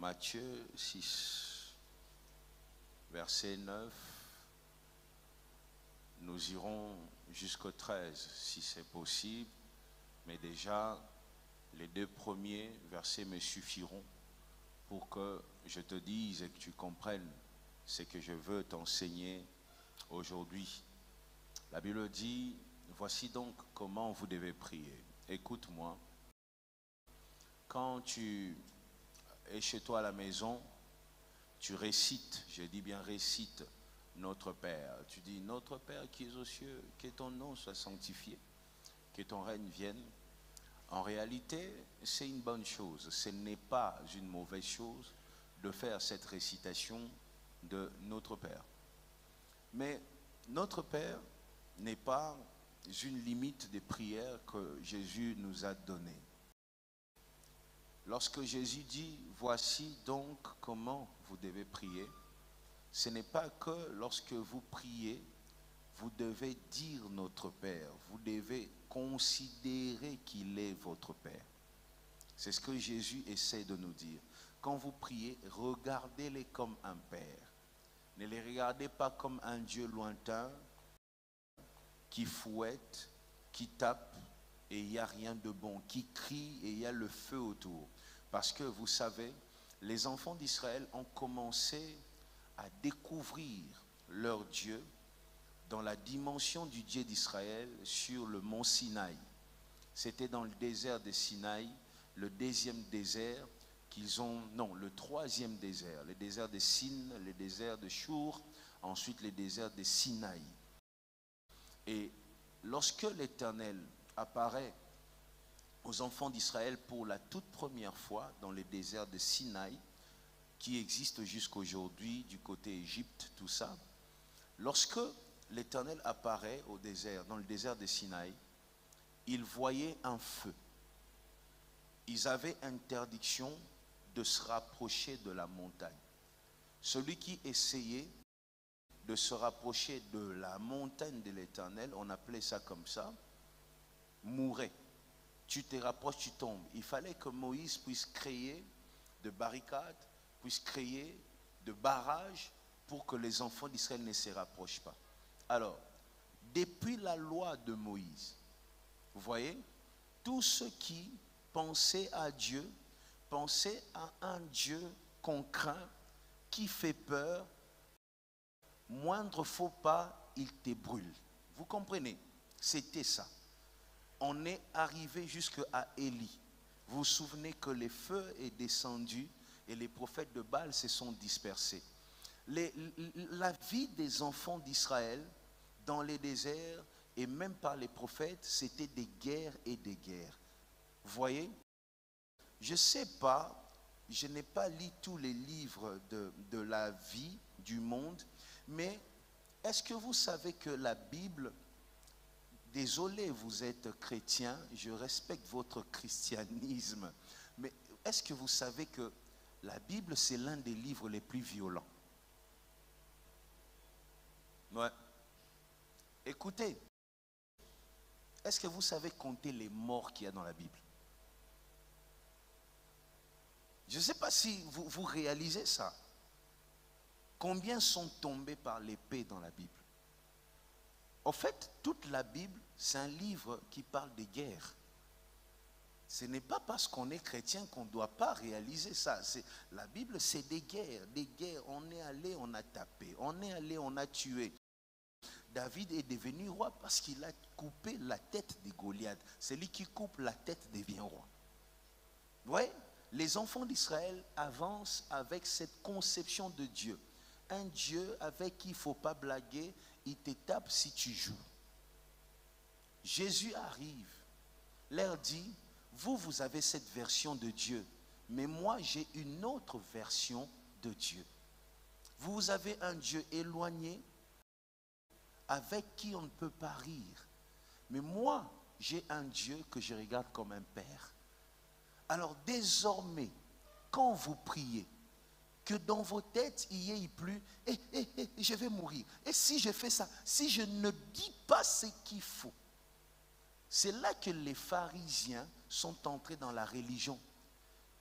Matthieu 6, verset 9. Nous irons jusqu'au 13 si c'est possible, mais déjà les 2 premiers versets me suffiront pour que je te dise et que tu comprennes ce que je veux t'enseigner aujourd'hui. La Bible dit, voici donc comment vous devez prier. Écoute-moi, quand tu es chez toi à la maison, tu récites, je dis bien récite, notre Père. Tu dis, notre Père qui es aux cieux, que ton nom soit sanctifié, que ton règne vienne. En réalité, c'est une bonne chose. Ce n'est pas une mauvaise chose de faire cette récitation de notre Père. Mais notre Père n'est pas une limite des prières que Jésus nous a données. Lorsque Jésus dit, voici donc comment vous devez prier, ce n'est pas que lorsque vous priez, vous devez dire notre Père, vous devez considérer qu'il est votre Père. C'est ce que Jésus essaie de nous dire. Quand vous priez, regardez-les comme un Père. Ne les regardez pas comme un Dieu lointain qui fouette, qui tape et il n'y a rien de bon, qui crie et il y a le feu autour. Parce que vous savez, les enfants d'Israël ont commencé à découvrir leur Dieu dans la dimension du Dieu d'Israël sur le mont Sinaï. C'était dans le désert de Sinaï, le deuxième désert qu'ils ont, non, le troisième désert, le désert de Sin, le désert de Chour, ensuite le désert de Sinaï. Et lorsque l'Éternel apparaît aux enfants d'Israël pour la toute première fois dans le désert de Sinaï, qui existe jusqu'aujourd'hui du côté Égypte, tout ça, lorsque l'Éternel apparaît au désert, dans le désert de Sinaï, ils voyaient un feu. Ils avaient interdiction de se rapprocher de la montagne. Celui qui essayait de se rapprocher de la montagne de l'Éternel, on appelait ça comme ça, mourait. Tu te rapproches, tu tombes. Il fallait que Moïse puisse créer de barricades, puisse créer de barrages pour que les enfants d'Israël ne se rapprochent pas. Alors, depuis la loi de Moïse, vous voyez, tous ceux qui pensaient à Dieu, pensaient à un Dieu qu'on craint, qui fait peur, moindre faux pas, il te brûle. Vous comprenez? C'était ça. On est arrivé jusqu'à Élie. Vous vous souvenez que le feu est descendu et les prophètes de Baal se sont dispersés. La vie des enfants d'Israël dans les déserts et même par les prophètes, c'était des guerres et des guerres. Vous voyez? Je ne sais pas, je n'ai pas lu tous les livres de la vie du monde, mais est-ce que vous savez que la Bible, désolé, vous êtes chrétien, je respecte votre christianisme, mais est-ce que vous savez que la Bible, c'est l'un des livres les plus violents? Ouais. Écoutez, est-ce que vous savez compter les morts qu'il y a dans la Bible? Je ne sais pas si vous réalisez ça. Combien sont tombés par l'épée dans la Bible? En fait, toute la Bible, c'est un livre qui parle des guerres. Ce n'est pas parce qu'on est chrétien qu'on ne doit pas réaliser ça. La Bible, c'est des guerres. Des guerres, on est allé, on a tapé. On est allé, on a tué. David est devenu roi parce qu'il a coupé la tête de Goliath. Celui qui coupe la tête devient roi. Vous voyez, les enfants d'Israël avancent avec cette conception de Dieu. Un Dieu avec qui il ne faut pas blaguer, il te tape si tu joues. Jésus arrive, leur dit, vous avez cette version de Dieu, mais moi j'ai une autre version de Dieu. Vous avez un Dieu éloigné, avec qui on ne peut pas rire. Mais moi, j'ai un Dieu que je regarde comme un père. Alors désormais, quand vous priez, que dans vos têtes, il n'y ait plus, je vais mourir. Et si je fais ça, si je ne dis pas ce qu'il faut, c'est là que les pharisiens sont entrés dans la religion.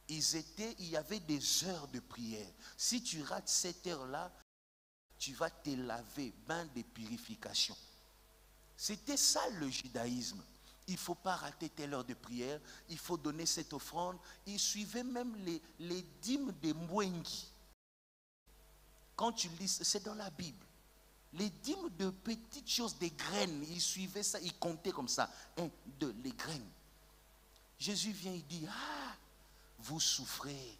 il y avait des heures de prière. Si tu rates cette heure-là, tu vas te laver, bain de purification. C'était ça le judaïsme. Il ne faut pas rater telle heure de prière, il faut donner cette offrande. Ils suivaient même les dîmes des Mwengi. Quand tu lis, c'est dans la Bible. Les dîmes de petites choses, des graines, ils suivaient ça, ils comptaient comme ça. 1, 2, les graines. Jésus vient, il dit, ah, vous souffrez.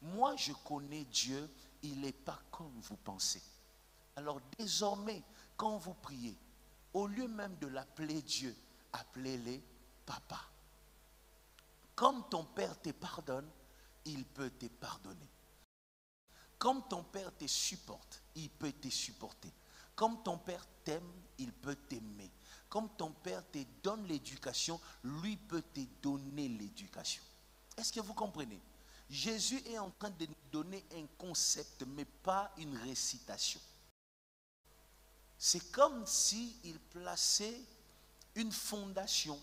Moi, je connais Dieu, il n'est pas comme vous pensez. Alors désormais, quand vous priez, au lieu même de l'appeler Dieu, appelez-le Papa. Comme ton Père te pardonne, il peut te pardonner. Comme ton Père te supporte, il peut te supporter. Comme ton Père t'aime, il peut t'aimer. Comme ton Père te donne l'éducation, lui peut te donner l'éducation. Est-ce que vous comprenez? Jésus est en train de nous donner un concept, mais pas une récitation. C'est comme s'il plaçait une fondation,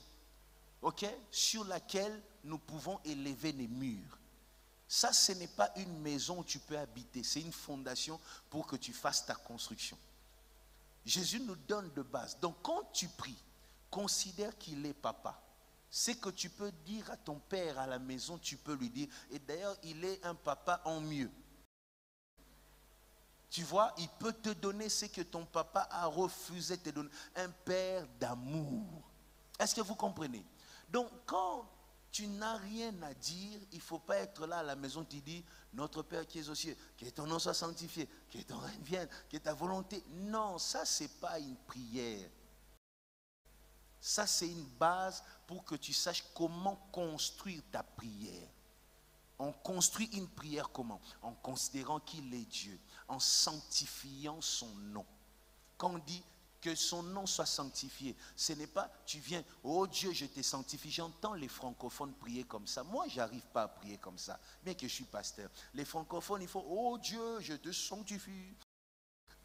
sur laquelle nous pouvons élever les murs. Ça, ce n'est pas une maison où tu peux habiter, c'est une fondation pour que tu fasses ta construction. Jésus nous donne de base. Donc quand tu pries, considère qu'il est papa. C'est que tu peux dire à ton père à la maison, tu peux lui dire, et d'ailleurs il est un papa en mieux. Tu vois, il peut te donner ce que ton papa a refusé de te donner. Un père d'amour. Est-ce que vous comprenez? Donc, quand tu n'as rien à dire, il ne faut pas être là à la maison, tu dis, notre Père qui es aux cieux, que ton nom soit sanctifié, que ton règne vienne, que ta volonté. Non, ça, ce n'est pas une prière. Ça, c'est une base pour que tu saches comment construire ta prière. On construit une prière comment? En considérant qu'il est Dieu, en sanctifiant son nom. Quand on dit que son nom soit sanctifié, ce n'est pas tu viens, oh Dieu, je te sanctifie. J'entends les francophones prier comme ça. Moi, je n'arrive pas à prier comme ça, bien que je suis pasteur. Les francophones, il faut, oh Dieu, je te sanctifie.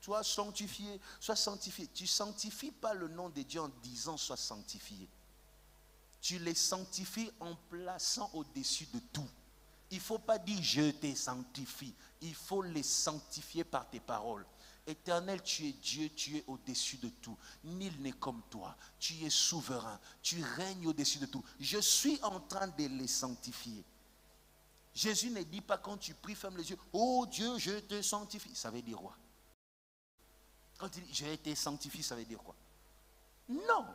Sois sanctifié, sois sanctifié. Tu ne sanctifies pas le nom de Dieu en disant sois sanctifié. Tu les sanctifies en plaçant au-dessus de tout. Il ne faut pas dire je te sanctifie. Il faut les sanctifier par tes paroles. Éternel, tu es Dieu, tu es au-dessus de tout. Nul n'est comme toi. Tu es souverain. Tu règnes au-dessus de tout. Je suis en train de les sanctifier. Jésus ne dit pas quand tu pries, ferme les yeux. Oh Dieu, je te sanctifie. Ça veut dire quoi? Quand tu dis je te sanctifie, ça veut dire quoi? Non.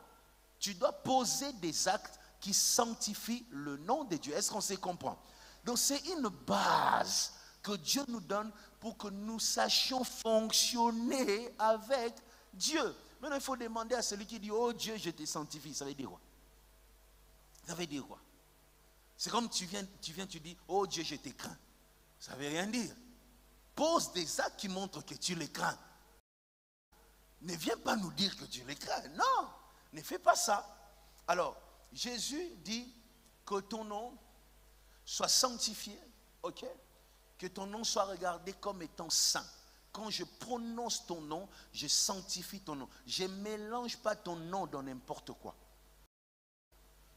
Tu dois poser des actes qui sanctifient le nom de Dieu. Est-ce qu'on se comprend? Donc c'est une base que Dieu nous donne pour que nous sachions fonctionner avec Dieu. Maintenant, il faut demander à celui qui dit, oh Dieu, je te sanctifie. Ça veut dire quoi? Ça veut dire quoi? C'est comme tu dis, oh Dieu, je te crains. Ça ne veut rien dire. Pose des actes qui montrent que tu les crains. Ne viens pas nous dire que tu les crains. Non, ne fais pas ça. Alors, Jésus dit que ton nom soit sanctifié, ok? Que ton nom soit regardé comme étant saint. Quand je prononce ton nom, je sanctifie ton nom. Je ne mélange pas ton nom dans n'importe quoi.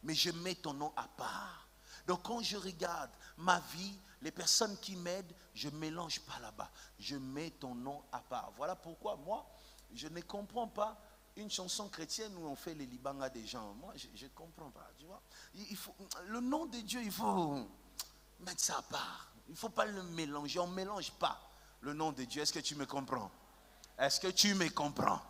Mais je mets ton nom à part. Donc quand je regarde ma vie, les personnes qui m'aident, je ne mélange pas là-bas. Je mets ton nom à part. Voilà pourquoi moi, je ne comprends pas une chanson chrétienne où on fait les libanga des gens. Moi, je ne comprends pas. Tu vois? Le nom de Dieu, il faut mettre ça à part. Il ne faut pas le mélanger. On ne mélange pas le nom de Dieu. Est-ce que tu me comprends? Est-ce que tu me comprends?